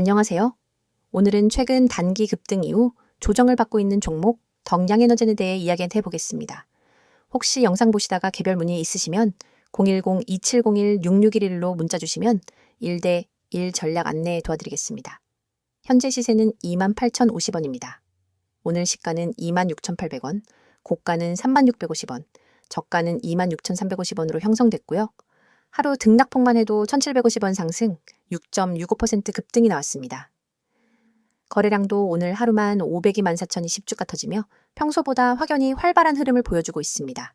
안녕하세요. 오늘은 최근 단기 급등 이후 조정을 받고 있는 종목 덕양에너젠에 대해 이야기 해보겠습니다. 혹시 영상 보시다가 개별 문의 있으시면 010-2701-6611로 문자 주시면 1대1 전략 안내 도와드리겠습니다. 현재 시세는 28,050원입니다. 오늘 시가는 26,800원, 고가는 36,650원, 저가는 26,350원으로 형성됐고요. 하루 등락폭만 해도 1,750원 상승, 6.65% 급등이 나왔습니다. 거래량도 오늘 하루만 502만 4천이 10주가 터지며 평소보다 확연히 활발한 흐름을 보여주고 있습니다.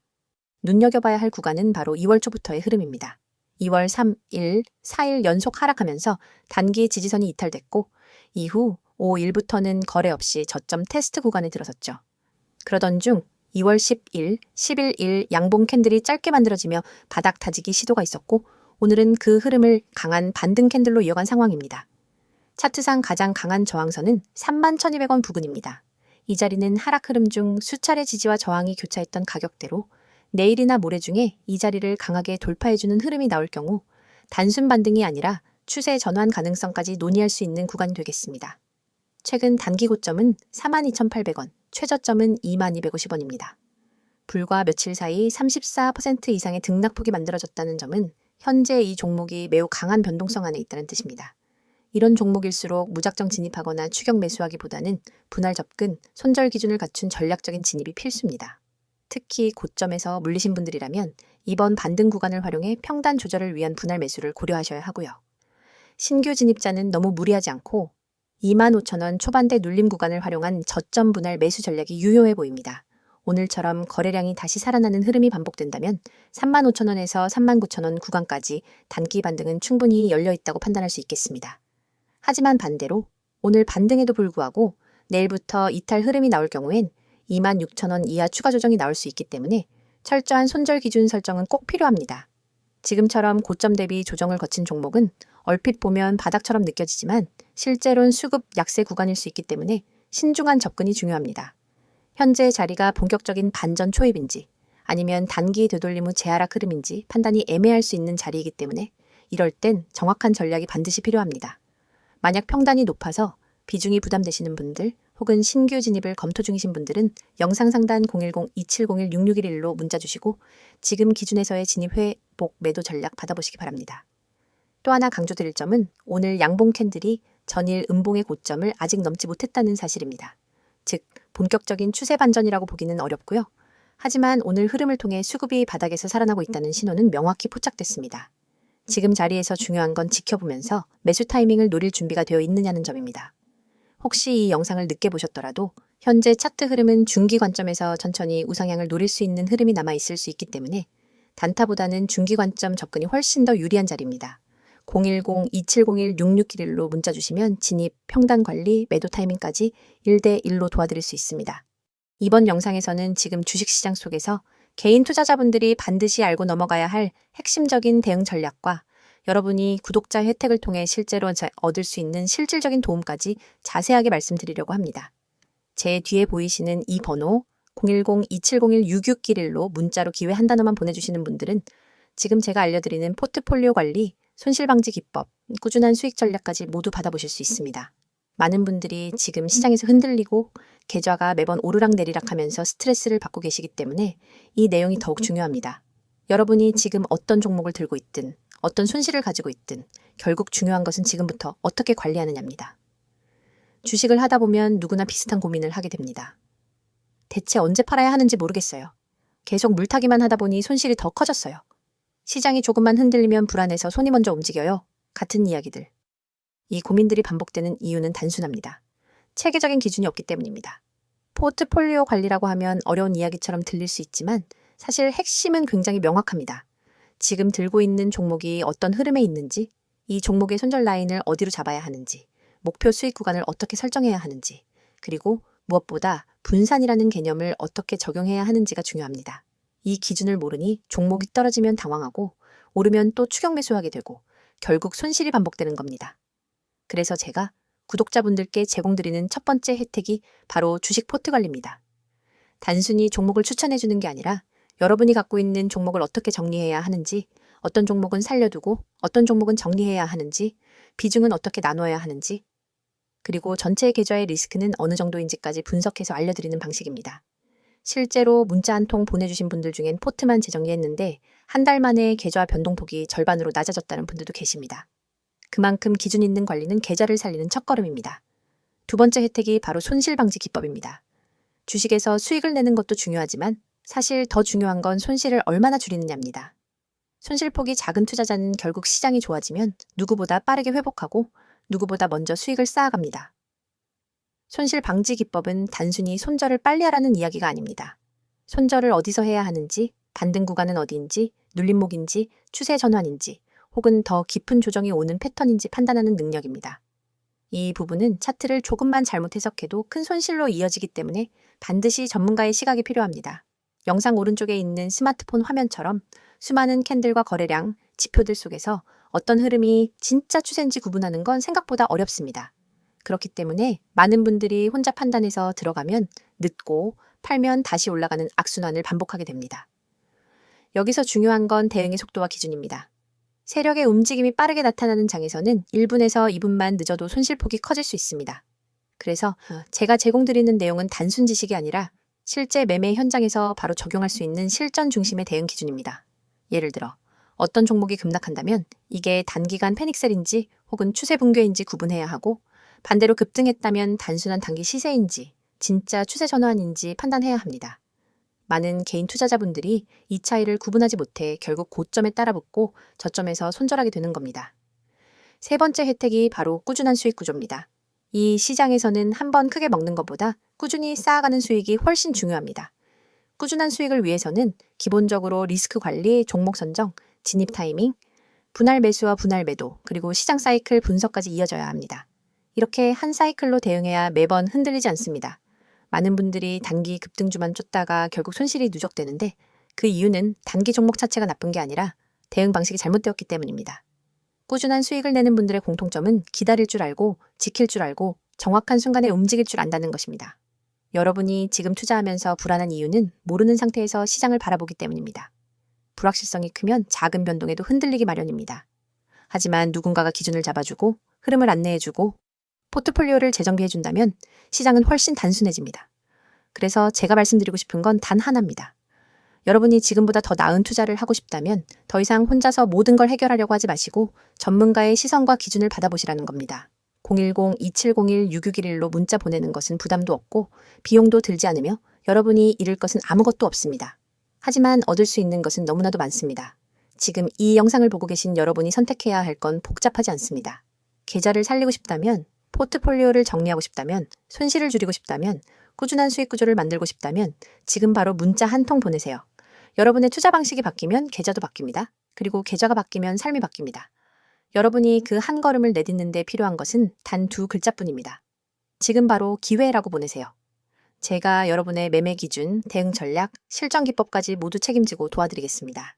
눈여겨봐야 할 구간은 바로 2월 초부터의 흐름입니다. 2월 3일, 4일 연속 하락하면서 단기 지지선이 이탈됐고 이후 5일부터는 거래 없이 저점 테스트 구간에 들어섰죠. 그러던 중 2월 10일, 11일 양봉 캔들이 짧게 만들어지며 바닥 다지기 시도가 있었고 오늘은 그 흐름을 강한 반등 캔들로 이어간 상황입니다. 차트상 가장 강한 저항선은 31,200원 부근입니다. 이 자리는 하락 흐름 중 수차례 지지와 저항이 교차했던 가격대로 내일이나 모레 중에 이 자리를 강하게 돌파해주는 흐름이 나올 경우 단순 반등이 아니라 추세 전환 가능성까지 논의할 수 있는 구간이 되겠습니다. 최근 단기 고점은 42,800원, 최저점은 2250원입니다. 불과 며칠 사이 34% 이상의 등락폭이 만들어졌다는 점은 현재 이 종목이 매우 강한 변동성 안에 있다는 뜻입니다. 이런 종목일수록 무작정 진입하거나 추격 매수하기보다는 분할 접근, 손절 기준을 갖춘 전략적인 진입이 필수입니다. 특히 고점에서 물리신 분들이라면 이번 반등 구간을 활용해 평단 조절을 위한 분할 매수를 고려하셔야 하고요. 신규 진입자는 너무 무리하지 않고 25,000원 초반대 눌림 구간을 활용한 저점 분할 매수 전략이 유효해 보입니다. 오늘처럼 거래량이 다시 살아나는 흐름이 반복된다면 35,000원에서 39,000원 구간까지 단기 반등은 충분히 열려 있다고 판단할 수 있겠습니다. 하지만 반대로 오늘 반등에도 불구하고 내일부터 이탈 흐름이 나올 경우엔 26,000원 이하 추가 조정이 나올 수 있기 때문에 철저한 손절 기준 설정은 꼭 필요합니다. 지금처럼 고점 대비 조정을 거친 종목은 얼핏 보면 바닥처럼 느껴지지만 실제로는 수급 약세 구간일 수 있기 때문에 신중한 접근이 중요합니다. 현재 자리가 본격적인 반전 초입인지 아니면 단기 되돌림 후 재하락 흐름인지 판단이 애매할 수 있는 자리이기 때문에 이럴 땐 정확한 전략이 반드시 필요합니다. 만약 평단이 높아서 비중이 부담되시는 분들 혹은 신규 진입을 검토 중이신 분들은 영상 상단 010-2701-6611로 문자 주시고 지금 기준에서의 진입 회복 매도 전략 받아보시기 바랍니다. 또 하나 강조드릴 점은 오늘 양봉 캔들이 전일 음봉의 고점을 아직 넘지 못했다는 사실입니다. 즉 본격적인 추세 반전이라고 보기는 어렵고요. 하지만 오늘 흐름을 통해 수급이 바닥에서 살아나고 있다는 신호는 명확히 포착됐습니다. 지금 자리에서 중요한 건 지켜보면서 매수 타이밍을 노릴 준비가 되어 있느냐는 점입니다. 혹시 이 영상을 늦게 보셨더라도 현재 차트 흐름은 중기 관점에서 천천히 우상향을 노릴 수 있는 흐름이 남아 있을 수 있기 때문에 단타보다는 중기 관점 접근이 훨씬 더 유리한 자리입니다. 010-2701-6611로 문자 주시면 진입, 평단 관리, 매도 타이밍까지 1대1로 도와드릴 수 있습니다. 이번 영상에서는 지금 주식시장 속에서 개인 투자자분들이 반드시 알고 넘어가야 할 핵심적인 대응 전략과 여러분이 구독자 혜택을 통해 실제로 얻을 수 있는 실질적인 도움까지 자세하게 말씀드리려고 합니다. 제 뒤에 보이시는 이 번호 010-2701-6611로 문자로 기회 한 단어만 보내주시는 분들은 지금 제가 알려드리는 포트폴리오 관리, 손실방지 기법, 꾸준한 수익 전략까지 모두 받아보실 수 있습니다. 많은 분들이 지금 시장에서 흔들리고 계좌가 매번 오르락내리락 하면서 스트레스를 받고 계시기 때문에 이 내용이 더욱 중요합니다. 여러분이 지금 어떤 종목을 들고 있든 어떤 손실을 가지고 있든 결국 중요한 것은 지금부터 어떻게 관리하느냐입니다. 주식을 하다 보면 누구나 비슷한 고민을 하게 됩니다. 대체 언제 팔아야 하는지 모르겠어요. 계속 물타기만 하다 보니 손실이 더 커졌어요. 시장이 조금만 흔들리면 불안해서 손이 먼저 움직여요. 같은 이야기들. 이 고민들이 반복되는 이유는 단순합니다. 체계적인 기준이 없기 때문입니다. 포트폴리오 관리라고 하면 어려운 이야기처럼 들릴 수 있지만 사실 핵심은 굉장히 명확합니다. 지금 들고 있는 종목이 어떤 흐름에 있는지, 이 종목의 손절 라인을 어디로 잡아야 하는지, 목표 수익 구간을 어떻게 설정해야 하는지, 그리고 무엇보다 분산이라는 개념을 어떻게 적용해야 하는지가 중요합니다. 이 기준을 모르니 종목이 떨어지면 당황하고 오르면 또 추격 매수하게 되고 결국 손실이 반복되는 겁니다. 그래서 제가 구독자분들께 제공드리는 첫 번째 혜택이 바로 주식 포트 관리입니다. 단순히 종목을 추천해주는 게 아니라 여러분이 갖고 있는 종목을 어떻게 정리해야 하는지, 어떤 종목은 살려두고 어떤 종목은 정리해야 하는지, 비중은 어떻게 나눠야 하는지, 그리고 전체 계좌의 리스크는 어느 정도인지까지 분석해서 알려드리는 방식입니다. 실제로 문자 한 통 보내주신 분들 중엔 포트만 재정리했는데 한 달 만에 계좌 변동폭이 절반으로 낮아졌다는 분들도 계십니다. 그만큼 기준 있는 관리는 계좌를 살리는 첫걸음입니다. 두 번째 혜택이 바로 손실 방지 기법입니다. 주식에서 수익을 내는 것도 중요하지만 사실 더 중요한 건 손실을 얼마나 줄이느냐입니다. 손실폭이 작은 투자자는 결국 시장이 좋아지면 누구보다 빠르게 회복하고 누구보다 먼저 수익을 쌓아갑니다. 손실 방지 기법은 단순히 손절을 빨리 하라는 이야기가 아닙니다. 손절을 어디서 해야 하는지, 반등 구간은 어디인지, 눌림목인지, 추세 전환인지, 혹은 더 깊은 조정이 오는 패턴인지 판단하는 능력입니다. 이 부분은 차트를 조금만 잘못 해석해도 큰 손실로 이어지기 때문에 반드시 전문가의 시각이 필요합니다. 영상 오른쪽에 있는 스마트폰 화면처럼 수많은 캔들과 거래량, 지표들 속에서 어떤 흐름이 진짜 추세인지 구분하는 건 생각보다 어렵습니다. 그렇기 때문에 많은 분들이 혼자 판단해서 들어가면 늦고 팔면 다시 올라가는 악순환을 반복하게 됩니다. 여기서 중요한 건 대응의 속도와 기준입니다. 세력의 움직임이 빠르게 나타나는 장에서는 1분에서 2분만 늦어도 손실폭이 커질 수 있습니다. 그래서 제가 제공드리는 내용은 단순 지식이 아니라 실제 매매 현장에서 바로 적용할 수 있는 실전 중심의 대응 기준입니다. 예를 들어 어떤 종목이 급락한다면 이게 단기간 패닉셀인지 혹은 추세 붕괴인지 구분해야 하고 반대로 급등했다면 단순한 단기 시세인지 진짜 추세 전환인지 판단해야 합니다. 많은 개인 투자자분들이 이 차이를 구분하지 못해 결국 고점에 따라붙고 저점에서 손절하게 되는 겁니다. 세 번째 혜택이 바로 꾸준한 수익 구조입니다. 이 시장에서는 한 번 크게 먹는 것보다 꾸준히 쌓아가는 수익이 훨씬 중요합니다. 꾸준한 수익을 위해서는 기본적으로 리스크 관리, 종목 선정, 진입 타이밍, 분할 매수와 분할 매도, 그리고 시장 사이클 분석까지 이어져야 합니다. 이렇게 한 사이클로 대응해야 매번 흔들리지 않습니다. 많은 분들이 단기 급등주만 쫓다가 결국 손실이 누적되는데 그 이유는 단기 종목 자체가 나쁜 게 아니라 대응 방식이 잘못되었기 때문입니다. 꾸준한 수익을 내는 분들의 공통점은 기다릴 줄 알고 지킬 줄 알고 정확한 순간에 움직일 줄 안다는 것입니다. 여러분이 지금 투자하면서 불안한 이유는 모르는 상태에서 시장을 바라보기 때문입니다. 불확실성이 크면 작은 변동에도 흔들리기 마련입니다. 하지만 누군가가 기준을 잡아주고 흐름을 안내해주고 포트폴리오를 재정비해준다면 시장은 훨씬 단순해집니다. 그래서 제가 말씀드리고 싶은 건 단 하나입니다. 여러분이 지금보다 더 나은 투자를 하고 싶다면 더 이상 혼자서 모든 걸 해결하려고 하지 마시고 전문가의 시선과 기준을 받아보시라는 겁니다. 010-2701-6611로 문자 보내는 것은 부담도 없고 비용도 들지 않으며 여러분이 잃을 것은 아무것도 없습니다. 하지만 얻을 수 있는 것은 너무나도 많습니다. 지금 이 영상을 보고 계신 여러분이 선택해야 할 건 복잡하지 않습니다. 계좌를 살리고 싶다면, 포트폴리오를 정리하고 싶다면, 손실을 줄이고 싶다면, 꾸준한 수익 구조를 만들고 싶다면 지금 바로 문자 한 통 보내세요. 여러분의 투자 방식이 바뀌면 계좌도 바뀝니다. 그리고 계좌가 바뀌면 삶이 바뀝니다. 여러분이 그 한 걸음을 내딛는 데 필요한 것은 단 두 글자뿐입니다. 지금 바로 기회라고 보내세요. 제가 여러분의 매매 기준, 대응 전략, 실전 기법까지 모두 책임지고 도와드리겠습니다.